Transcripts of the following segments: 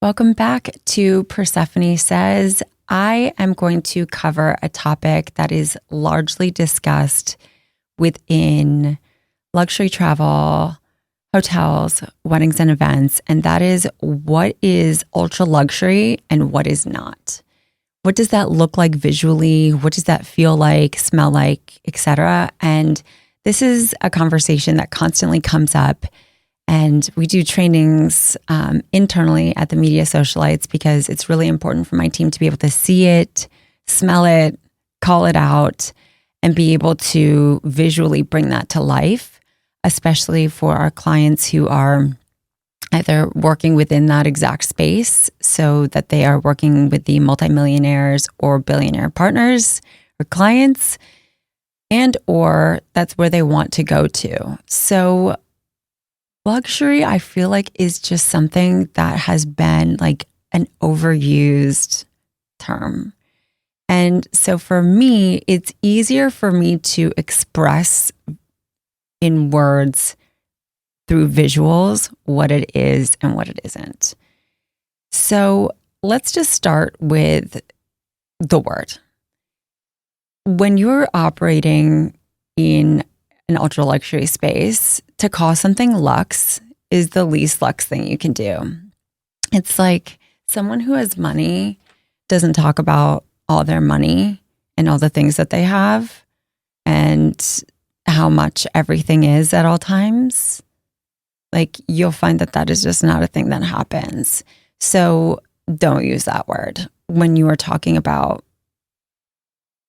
Welcome back to Persephone Says. I am going to cover a topic that is largely discussed within luxury travel, hotels, weddings, and events, and that is what is ultra luxury and what is not. What does that look like visually? What does that feel like, smell like, etc.? And this is a conversation that constantly comes up. And we do trainings internally at the Media Socialites because it's really important for my team to be able to see it, smell it, call it out, and be able to visually bring that to life, especially for our clients who are either working within that exact space so that they are working with the multimillionaires or billionaire partners or clients, and or that's where they want to go to. So luxury, I feel like, is just something that has been like an overused term. And so for me, it's easier for me to express in words through visuals what it is and what it isn't. So let's just start with the word. When you're operating in an ultra luxury space, to call something luxe is the least luxe thing you can do. It's like someone who has money doesn't talk about all their money and all the things that they have and how much everything is at all times. Like, you'll find that that is just not a thing that happens. So don't use that word when you are talking about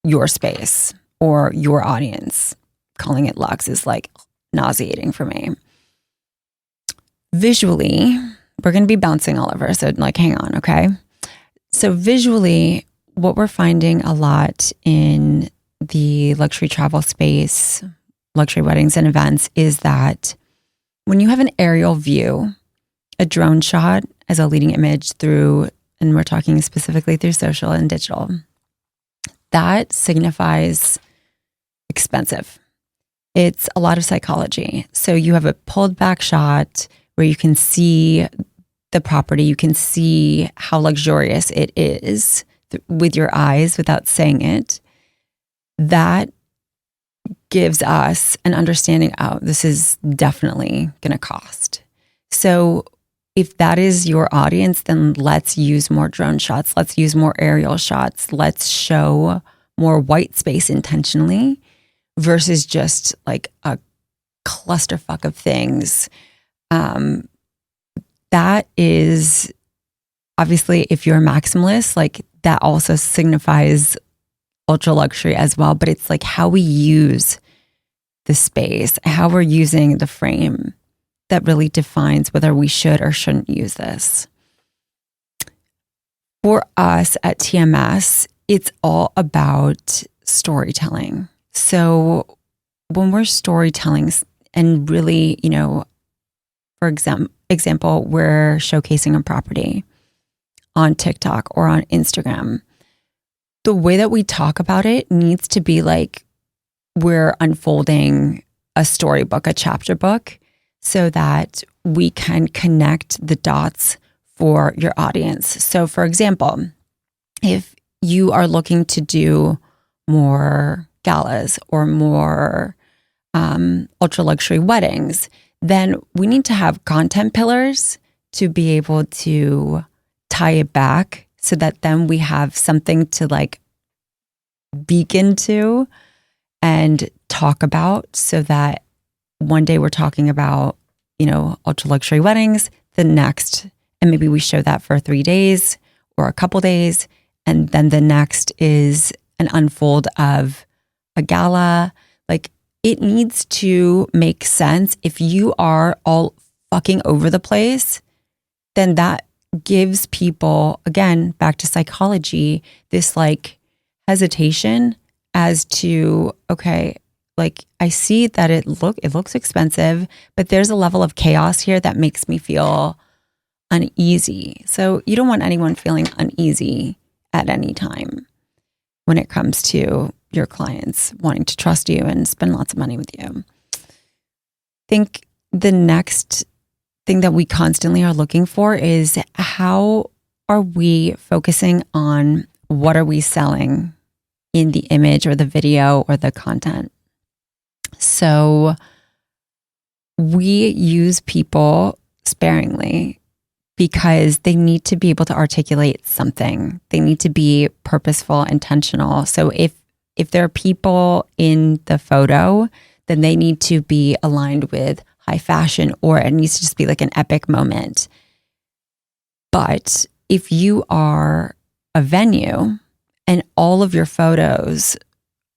your space or your audience. Calling it luxe is like nauseating for me. Visually, we're going to be bouncing all over. So like, hang on. Okay. So visually, what we're finding a lot in the luxury travel space, luxury weddings and events, is that when you have an aerial view, a drone shot as a leading image through, and we're talking specifically through social and digital, that signifies expensive. It's a lot of psychology. So you have a pulled back shot where you can see the property, you can see how luxurious it is with your eyes without saying it. That gives us an understanding, oh, this is definitely going to cost. So if that is your audience, then let's use more drone shots. Let's use more aerial shots. Let's show more white space intentionally versus just like a clusterfuck of things. That is obviously, if you're a maximalist, like that also signifies ultra luxury as well. But it's like how we use the space, how we're using the frame that really defines whether we should or shouldn't use this. For us at TMS, it's all about storytelling. So when we're storytelling and really, for example, we're showcasing a property on TikTok or on Instagram, the way that we talk about it needs to be like we're unfolding a storybook, a chapter book, so that we can connect the dots for your audience. So for example, if you are looking to do more galas or more ultra luxury weddings, then we need to have content pillars to be able to tie it back so that then we have something to like beacon to and talk about, so that one day we're talking about, ultra luxury weddings, the next, and maybe we show that for 3 days or a couple days. And then the next is an unfold of a gala. Like, it needs to make sense. If you are all fucking over the place, then that gives people, again, back to psychology, this like hesitation as to, okay, like I see that it looks expensive, but there's a level of chaos here that makes me feel uneasy. So you don't want anyone feeling uneasy at any time when it comes to your clients wanting to trust you and spend lots of money with you. I think the next thing that we constantly are looking for is how are we focusing on what are we selling in the image or the video or the content. So we use people sparingly because they need to be able to articulate something. They need to be purposeful, intentional. So if there are people in the photo, then they need to be aligned with high fashion, or it needs to just be like an epic moment. But if you are a venue and all of your photos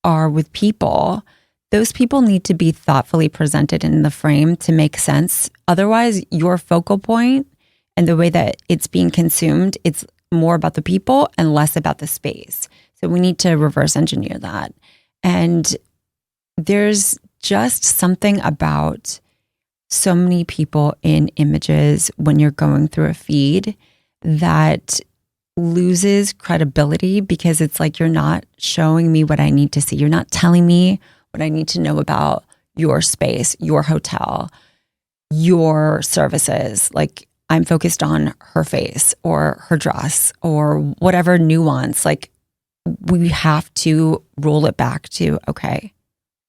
are with people, those people need to be thoughtfully presented in the frame to make sense. Otherwise, your focal point and the way that it's being consumed, it's more about the people and less about the space. So we need to reverse engineer that. And there's just something about so many people in images when you're going through a feed that loses credibility, because it's like you're not showing me what I need to see. You're not telling me what I need to know about your space, your hotel, your services. Like, I'm focused on her face or her dress or whatever nuance. Like, we have to roll it back to, okay,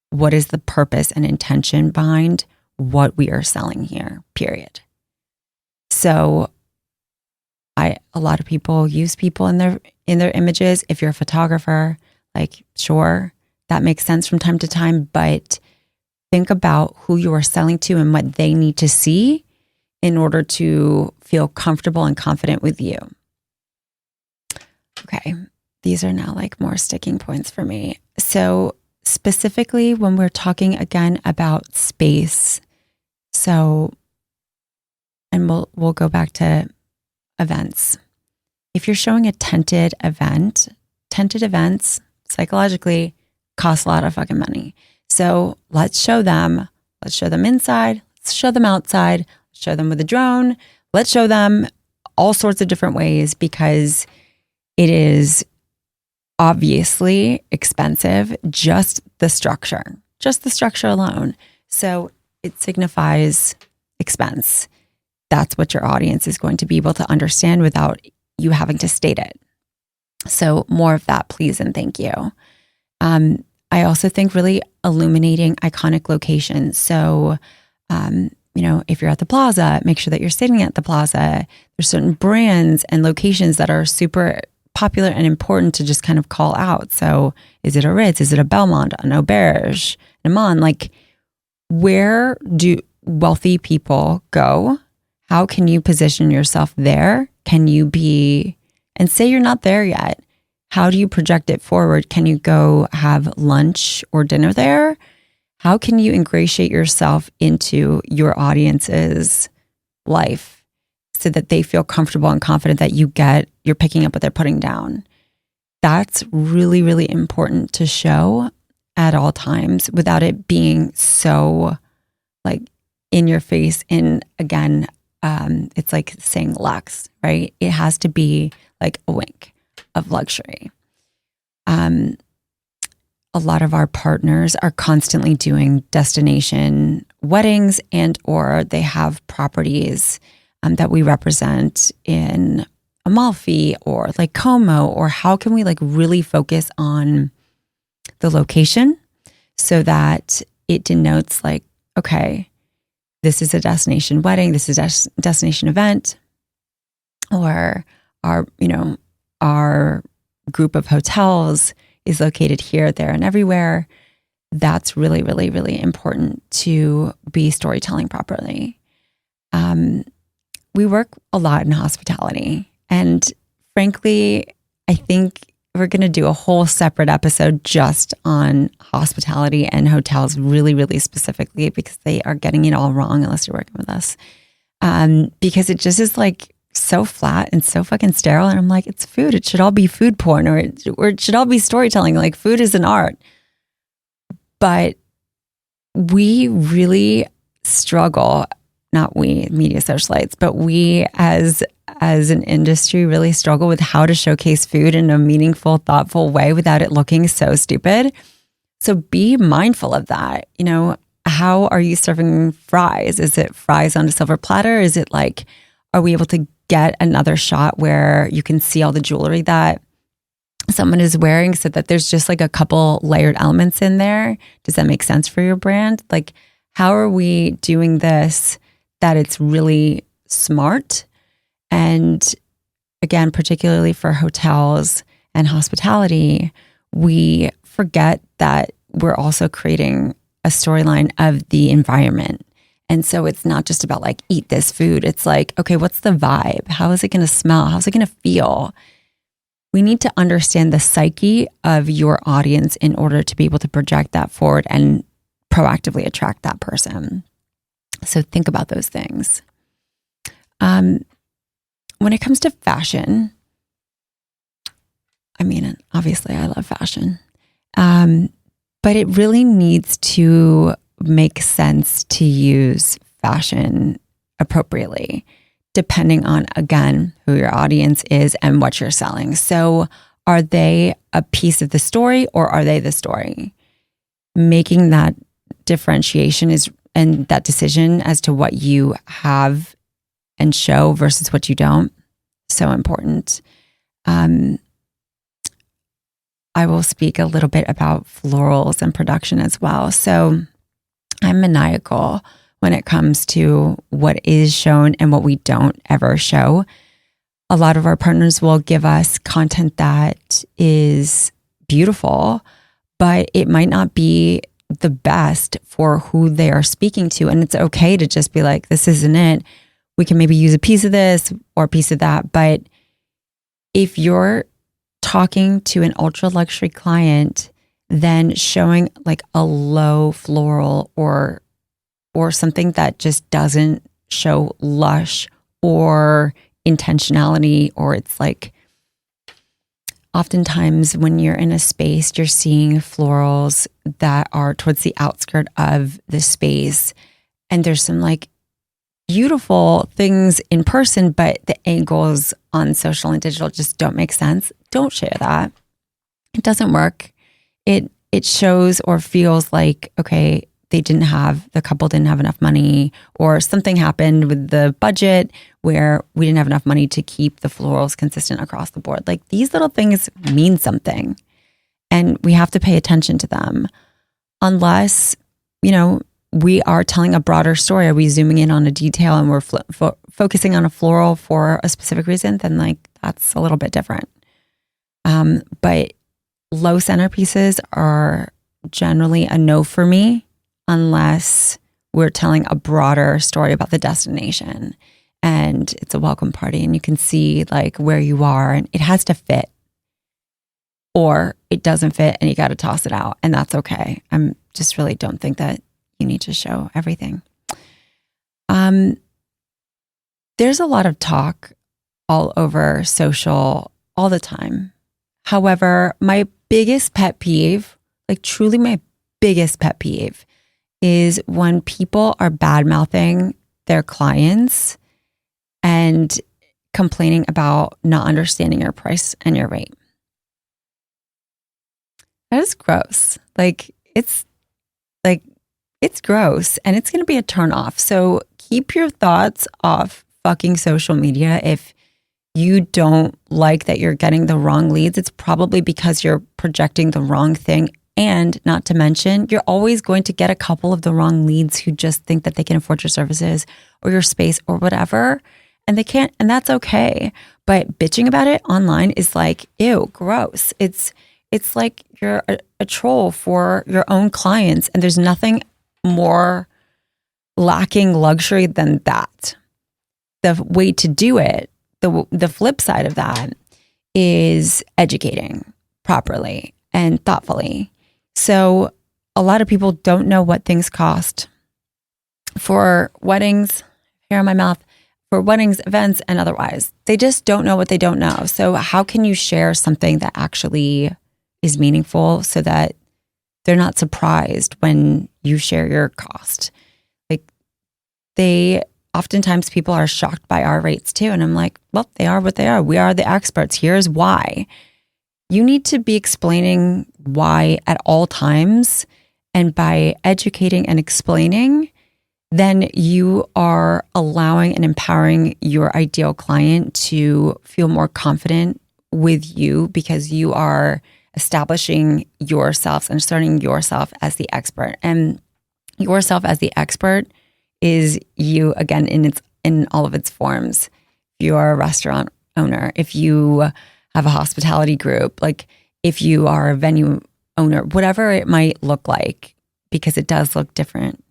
what is the purpose and intention behind what we are selling here, period. So a lot of people use people in their images. If you're a photographer, like, sure, that makes sense from time to time, but think about who you are selling to and what they need to see in order to feel comfortable and confident with you. Okay, these are now like more sticking points for me. So specifically when we're talking again about space, and we'll go back to events. If you're showing a tented events psychologically cost a lot of fucking money. So let's show them inside, let's show them outside, let's show them with a drone, let's show them all sorts of different ways, because it is obviously expensive, just the structure alone. So it signifies expense. That's what your audience is going to be able to understand without you having to state it. So more of that, please and thank you. I also think really illuminating iconic locations. So, if you're at the plaza, make sure that you're sitting at the plaza. There's certain brands and locations that are super popular and important to just kind of call out. So is it a Ritz? Is it a Belmont, an Auberge, an Amman? Like, where do wealthy people go? How can you position yourself there? Can you be, and say you're not there yet, how do you project it forward? Can you go have lunch or dinner there? How can you ingratiate yourself into your audience's life so that they feel comfortable and confident that you're picking up what they're putting down? That's really, really important to show at all times without it being so like in your face. And again, it's like saying luxe, right? It has to be like a wink of luxury. A lot of our partners are constantly doing destination weddings, and or they have properties that we represent in Amalfi or like Como, or how can we like really focus on the location so that it denotes like, okay, this is a destination wedding, this is a destination event, or our group of hotels is located here, there, and everywhere. That's really, really, really important to be storytelling properly. We work a lot in hospitality, and frankly, I think we're going to do a whole separate episode just on hospitality and hotels really, really specifically, because they are getting it all wrong unless you're working with us. Because it just is like so flat and so fucking sterile. And I'm like, it's food. It should all be food porn, or it should all be storytelling. Like, food is an art. But we really struggle, not we, media socialites, but we as an industry really struggle with how to showcase food in a meaningful, thoughtful way without it looking so stupid. So be mindful of that. how are you serving fries? Is it fries on a silver platter? Is it like, are we able to get another shot where you can see all the jewelry that someone is wearing so that there's just like a couple layered elements in there? Does that make sense for your brand? Like, how are we doing this that it's really smart? And again, particularly for hotels and hospitality, we forget that we're also creating a storyline of the environment. And so it's not just about like, eat this food. It's like, okay, what's the vibe? How is it going to smell? How's it going to feel? We need to understand the psyche of your audience in order to be able to project that forward and proactively attract that person. So think about those things. When it comes to fashion, I mean, obviously I love fashion, but it really needs to make sense to use fashion appropriately, depending on, again, who your audience is and what you're selling. So are they a piece of the story or are they the story? Making that differentiation and that decision as to what you have and show versus what you don't, so important. I will speak a little bit about florals and production as well. So I'm maniacal when it comes to what is shown and what we don't ever show. A lot of our partners will give us content that is beautiful, but it might not be the best for who they are speaking to. And it's okay to just be like, this isn't it. We can maybe use a piece of this or a piece of that. But if you're talking to an ultra luxury client, then showing like a low floral or something that just doesn't show lush or intentionality, or it's like oftentimes when you're in a space, you're seeing florals that are towards the outskirt of the space. And there's some like beautiful things in person, but the angles on social and digital just don't make sense. Don't share that. It doesn't work. It shows or feels like, okay, the couple didn't have enough money, or something happened with the budget where we didn't have enough money to keep the florals consistent across the board. Like, these little things mean something and we have to pay attention to them. Unless, we are telling a broader story. Are we zooming in on a detail and we're focusing on a floral for a specific reason? Then like, that's a little bit different. But low centerpieces are generally a no for me, unless we're telling a broader story about the destination and it's a welcome party and you can see like where you are and it has to fit, or it doesn't fit and you got to toss it out, and that's okay. I'm just really don't think that you need to show everything. There's a lot of talk all over social all the time. However, my biggest pet peeve, like truly my biggest pet peeve, is when people are bad-mouthing their clients and complaining about not understanding your price and your rate. That is gross. It's gross, and it's going to be a turn off. So keep your thoughts off fucking social media. If you don't like that you're getting the wrong leads, it's probably because you're projecting the wrong thing. And not to mention, you're always going to get a couple of the wrong leads who just think that they can afford your services or your space or whatever. And they can't, and that's okay. But bitching about it online is like, ew, gross. It's like you're a troll for your own clients. And there's nothing more lacking luxury than that. The way to do it, the flip side of that, is educating properly and thoughtfully. So a lot of people don't know what things cost for weddings, hair in my mouth, for weddings, events, and otherwise. They just don't know what they don't know. So how can you share something that actually is meaningful so that they're not surprised when you share your cost? Like, oftentimes people are shocked by our rates too. And I'm like, well, they are what they are. We are the experts. Here's why. You need to be explaining why at all times And by educating and explaining, then you are allowing and empowering your ideal client to feel more confident with you because you are establishing yourself and starting yourself as the expert. And yourself as the expert is you again in all of its forms. If you are a restaurant owner, if you have a hospitality group, like if you are a venue owner, whatever it might look like, because it does look different.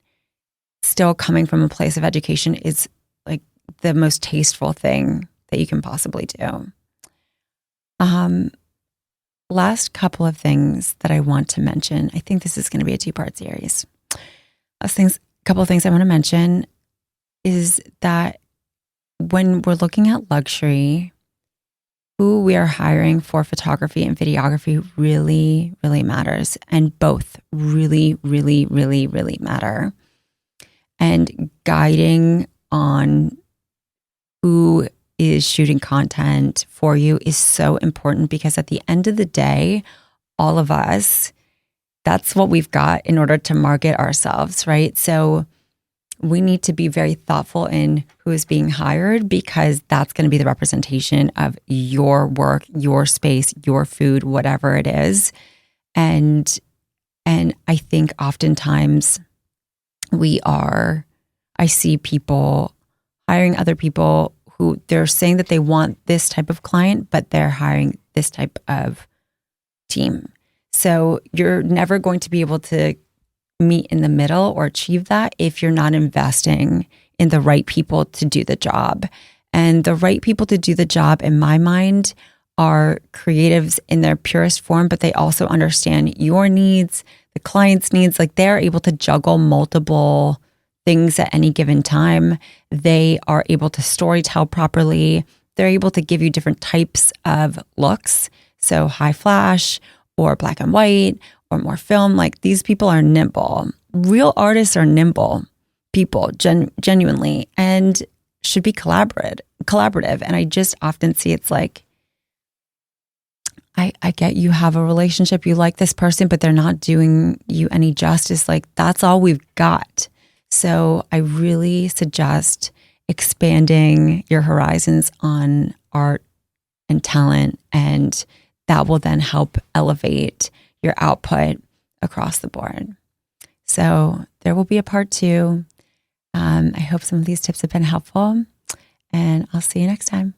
Still coming from a place of education is like the most tasteful thing that you can possibly do. Last couple of things that I want to mention. I think this is going to be a 2-part series. Couple of things I want to mention is that when we're looking at luxury, who we are hiring for photography and videography really, really matters. And both really, really, really, really matter. And guiding on who is shooting content for you is so important because at the end of the day, all of us, that's what we've got in order to market ourselves, right? So we need to be very thoughtful in who is being hired because that's going to be the representation of your work, your space, your food, whatever it is. And I think oftentimes I see people hiring other people who they're saying that they want this type of client, but they're hiring this type of team. So you're never going to be able to meet in the middle or achieve that if you're not investing in the right people to do the job. And the right people to do the job, in my mind, are creatives in their purest form, but they also understand your needs, the client's needs. Like they're able to juggle multiple things at any given time. They are able to storytell properly. They're able to give you different types of looks. So high flash or black and white or more film. Like these people are nimble. Real artists are nimble people, genuinely, and should be collaborative. And I just often see it's like, I get you have a relationship, you like this person, but they're not doing you any justice. Like that's all we've got. So I really suggest expanding your horizons on art and talent, and that will then help elevate your output across the board. So there will be a part 2. I hope some of these tips have been helpful, and I'll see you next time.